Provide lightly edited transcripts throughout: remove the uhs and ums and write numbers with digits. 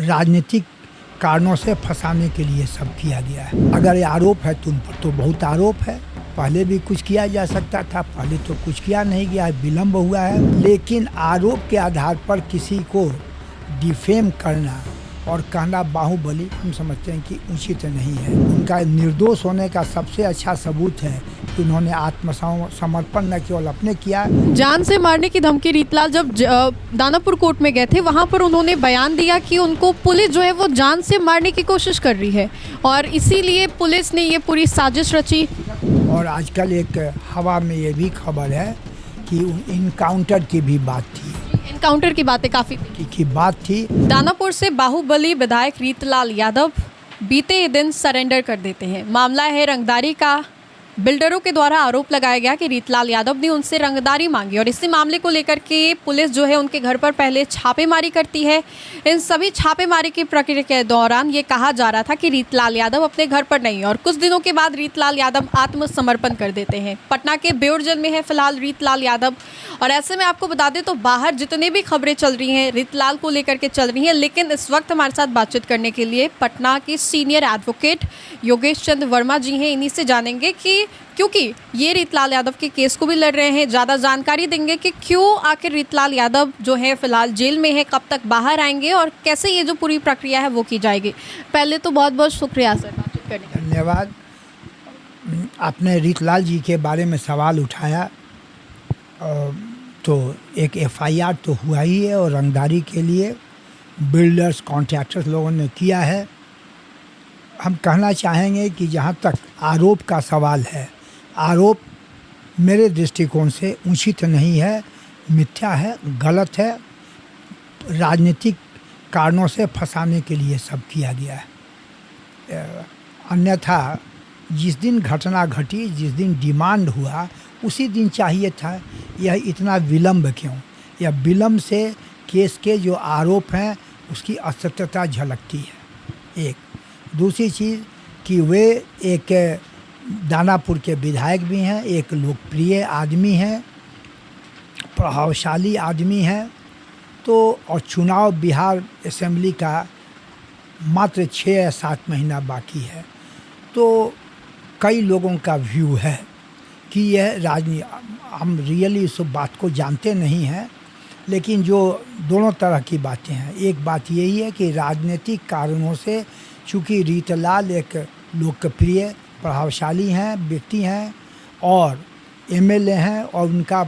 राजनीतिक कारणों से फंसाने के लिए सब किया गया है। अगर ये आरोप है तुम पर तो बहुत आरोप है। पहले भी कुछ किया जा सकता था, पहले तो कुछ किया नहीं गया, विलम्ब हुआ है। लेकिन आरोप के आधार पर किसी को डिफेम करना और कहना बाहुबली, हम समझते हैं कि उचित नहीं है। उनका निर्दोष होने का सबसे अच्छा सबूत है कि उन्होंने आत्मसमर्पण न केवल अपने किया। जान से मारने की धमकी रीतलाल जब दानापुर कोर्ट में गए थे, वहाँ पर उन्होंने बयान दिया कि उनको पुलिस जो है वो जान से मारने की कोशिश कर रही है और इसीलिए पुलिस ने ये पूरी साजिश रची। और आजकल एक हवा में ये भी खबर है कि इनकाउंटर की भी बात थी। एनकाउंटर की बातें काफ़ी की बात थी। दानापुर से बाहुबली विधायक रीतलाल यादव बीते दिन सरेंडर कर देते हैं। मामला है रंगदारी का। बिल्डरों के द्वारा आरोप लगाया गया कि रीतलाल यादव ने उनसे रंगदारी मांगी और इसी मामले को लेकर के पुलिस जो है उनके घर पर पहले छापेमारी करती है। इन सभी छापेमारी की प्रक्रिया के दौरान ये कहा जा रहा था कि रीतलाल यादव अपने घर पर नहीं, और कुछ दिनों के बाद रीतलाल यादव आत्मसमर्पण कर देते हैं। पटना के बेउर जेल में है फिलहाल रीतलाल यादव। और ऐसे में आपको बता दें तो बाहर जितने भी खबरें चल रही हैं रीतलाल को लेकर के चल रही हैं, लेकिन इस वक्त हमारे साथ बातचीत करने के लिए पटना के सीनियर एडवोकेट योगेश चंद्र वर्मा जी हैं। इन्हीं से जानेंगे कि क्योंकि ये रीतलाल यादव के केस को भी लड़ रहे हैं, ज़्यादा जानकारी देंगे कि क्यों आखिर रीतलाल यादव जो है फिलहाल जेल में है, कब तक बाहर आएंगे और कैसे ये जो पूरी प्रक्रिया है वो की जाएगी। पहले तो बहुत बहुत शुक्रिया सर बातचीत करने का। धन्यवाद। आपने रीतलाल जी के बारे में सवाल उठाया तो एक एफआईआर तो हुआ ही है और रंगदारी के लिए बिल्डर्स कॉन्ट्रैक्टर्स लोगों ने किया है। हम कहना चाहेंगे कि जहाँ तक आरोप का सवाल है, आरोप मेरे दृष्टिकोण से उचित नहीं है, मिथ्या है, गलत है। राजनीतिक कारणों से फंसाने के लिए सब किया गया है। अन्यथा जिस दिन घटना घटी, जिस दिन डिमांड हुआ, उसी दिन चाहिए था। यह इतना विलम्ब क्यों? यह विलम्ब से केस के जो आरोप हैं उसकी असत्यता झलकती है। एक दूसरी चीज़ कि वे एक दानापुर के विधायक भी हैं, एक लोकप्रिय आदमी हैं, प्रभावशाली आदमी हैं। तो और चुनाव बिहार असेंबली का मात्र 6 या 7 महीना बाकी है। तो कई लोगों का व्यू है कि यह हम रियली उस बात को जानते नहीं हैं, लेकिन जो दोनों तरह की बातें हैं। एक बात यही है कि राजनीतिक कारणों से चूँकि रीतलाल एक लोकप्रिय प्रभावशाली हैं, व्यक्ति हैं और एमएलए हैं और उनका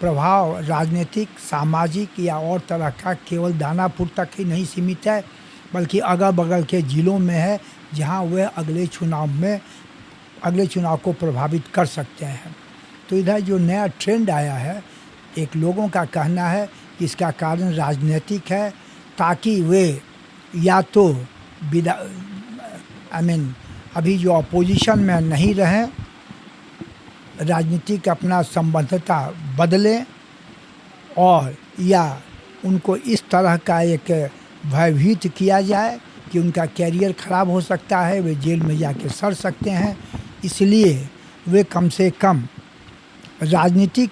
प्रभाव राजनीतिक, सामाजिक या और तरह का केवल दानापुर तक ही नहीं सीमित है, बल्कि अगल बगल के ज़िलों में है जहां वे अगले चुनाव को प्रभावित कर सकते हैं। तो इधर जो नया ट्रेंड आया है, एक लोगों का कहना है कि इसका कारण राजनीतिक है, ताकि वे या तो अभी जो अपोजिशन में नहीं रहें, राजनीतिक अपना संबद्धता बदलें, और या उनको इस तरह का एक भयभीत किया जाए कि उनका कैरियर ख़राब हो सकता है, वे जेल में जाके सड़ सकते हैं। इसलिए वे कम से कम राजनीतिक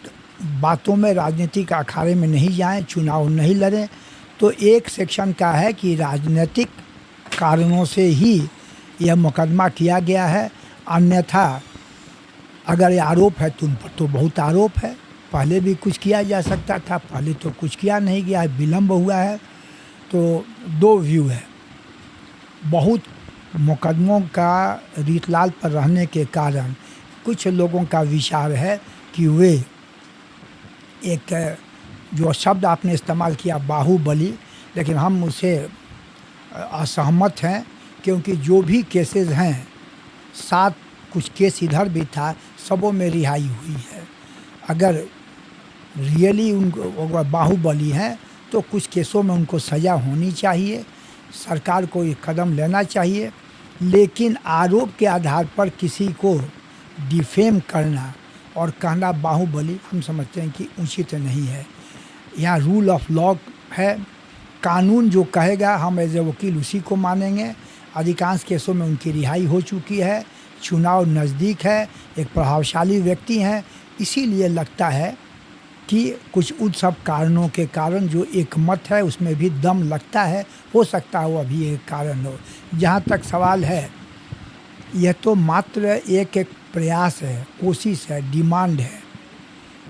बातों में, राजनीतिक अखाड़े में नहीं जाएं, चुनाव नहीं लड़ें। तो एक सेक्शन का है कि राजनीतिक कारणों से ही यह मुकदमा किया गया है। अन्यथा अगर ये आरोप है तुम पर तो बहुत आरोप है। पहले भी कुछ किया जा सकता था, पहले तो कुछ किया नहीं गया, विलम्ब हुआ है। तो दो व्यू है। बहुत मुकदमों का रीतलाल पर रहने के कारण कुछ लोगों का विचार है कि वे एक जो शब्द आपने इस्तेमाल किया बाहुबली, लेकिन हम उससे असहमत हैं, क्योंकि जो भी केसेस हैं, 7 कुछ केस इधर भी था, सबों में रिहाई हुई है। अगर रियली उनको बाहुबली हैं तो कुछ केसों में उनको सज़ा होनी चाहिए, सरकार को ये कदम लेना चाहिए। लेकिन आरोप के आधार पर किसी को डिफेम करना और कहना बाहुबली, हम समझते हैं कि उचित नहीं है। यहाँ रूल ऑफ लॉ है, कानून जो कहेगा हम एज ए वकील उसी को मानेंगे। अधिकांश केसों में उनकी रिहाई हो चुकी है, चुनाव नज़दीक है, एक प्रभावशाली व्यक्ति हैं, इसीलिए लगता है कि कुछ उन सब कारणों के कारण जो एक मत है उसमें भी दम लगता है, हो सकता है वो अभी एक कारण हो। जहाँ तक सवाल है, यह तो मात्र एक प्रयास है, कोशिश है, डिमांड है।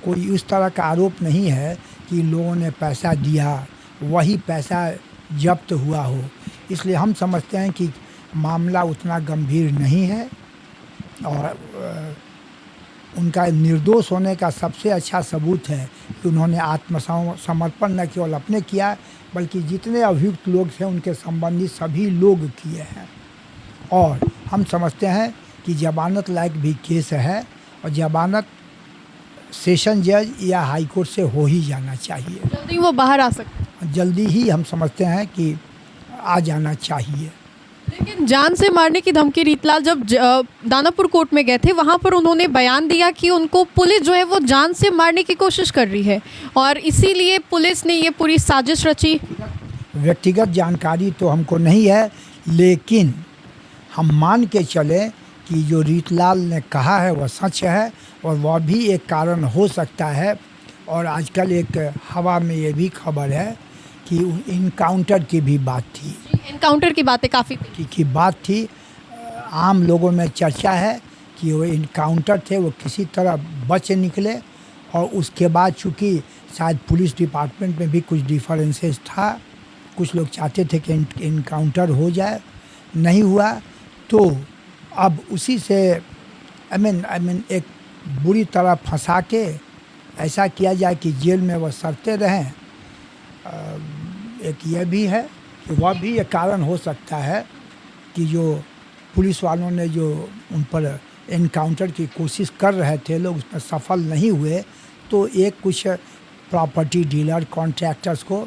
कोई उस तरह का आरोप नहीं है कि लोगों ने पैसा दिया, वही पैसा जब्त हुआ हो। इसलिए हम समझते हैं कि मामला उतना गंभीर नहीं है और उनका निर्दोष होने का सबसे अच्छा सबूत है कि उन्होंने आत्मसमर्पण न केवल अपने किया बल्कि जितने अभियुक्त लोग थे उनके संबंधी सभी लोग किए हैं। और हम समझते हैं कि जमानत लायक भी केस है और जमानत सेशन जज या हाई कोर्ट से हो ही जाना चाहिए। जल्दी वो बाहर आ सकते। जल्दी ही हम समझते हैं कि आ जाना चाहिए। लेकिन जान से मारने की धमकी रीतलाल जब दानापुर कोर्ट में गए थे वहां पर उन्होंने बयान दिया कि उनको पुलिस जो है वो जान से मारने की कोशिश कर रही है और इसीलिए पुलिस ने ये पूरी साजिश रची। व्यक्तिगत जानकारी तो हमको नहीं है, लेकिन हम मान के चले कि जो रीतलाल ने कहा है वह सच है और वह भी एक कारण हो सकता है। और आजकल एक हवा में ये भी खबर है कि इनकाउंटर की भी बात थी। एनकाउंटर की बातें काफ़ी की बात थी। आम लोगों में चर्चा है कि वो इनकाउंटर थे, वो किसी तरह बच निकले और उसके बाद चूँकि शायद पुलिस डिपार्टमेंट में भी कुछ डिफरेंसेस था, कुछ लोग चाहते थे कि इनकाउंटर हो जाए, नहीं हुआ, तो अब उसी से आई मीन एक बुरी तरह फंसा के ऐसा किया जाए कि जेल में वो सड़ते रहें। एक यह भी है कि वह भी एक कारण हो सकता है कि जो पुलिस वालों ने जो उन पर एनकाउंटर की कोशिश कर रहे थे लोग उसमें सफल नहीं हुए, तो एक कुछ प्रॉपर्टी डीलर कॉन्ट्रैक्टर्स को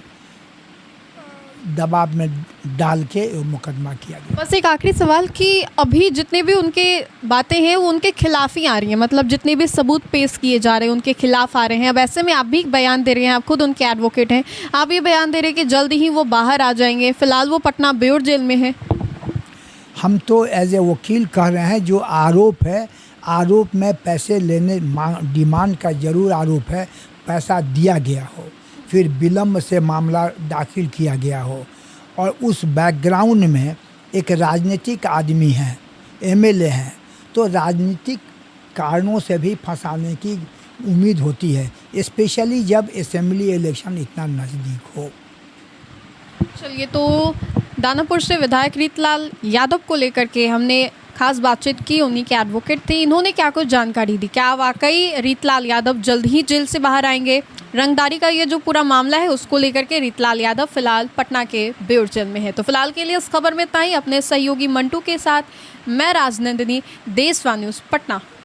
दबाव में डाल के मुकदमा किया गया। बस एक आखिरी सवाल कि अभी जितने भी उनके बातें हैं वो उनके खिलाफ ही आ रही हैं, मतलब जितने भी सबूत पेश किए जा रहे हैं उनके खिलाफ आ रहे हैं। अब ऐसे में आप भी बयान दे रहे हैं, आप खुद उनके एडवोकेट हैं, आप ये बयान दे रहे हैं कि जल्द ही वो बाहर आ जाएंगे। फिलहाल वो पटना बेउर जेल में है। हम तो एज ए वकील कह रहे हैं जो आरोप है, आरोप में पैसे लेने डिमांड का जरूर आरोप है, पैसा दिया गया हो, फिर विलम्ब से मामला दाखिल किया गया हो और उस बैकग्राउंड में एक राजनीतिक आदमी हैं, एमएलए हैं, तो राजनीतिक कारणों से भी फंसाने की उम्मीद होती है, स्पेशली जब असेंबली इलेक्शन इतना नज़दीक हो। चलिए, तो दानापुर से विधायक रीतलाल यादव को लेकर के हमने खास बातचीत की, उन्हीं के एडवोकेट थे। इन्होंने क्या कुछ जानकारी दी, क्या वाकई रीतलाल यादव जल्द ही जेल से बाहर आएंगे? रंगदारी का ये जो पूरा मामला है उसको लेकर के रीतलाल यादव फिलहाल पटना के बेउर जेल में है। तो फिलहाल के लिए इस खबर में इतना ही। अपने सहयोगी मंटू के साथ मैं राजनंदिनी, देश वन न्यूज़ पटना।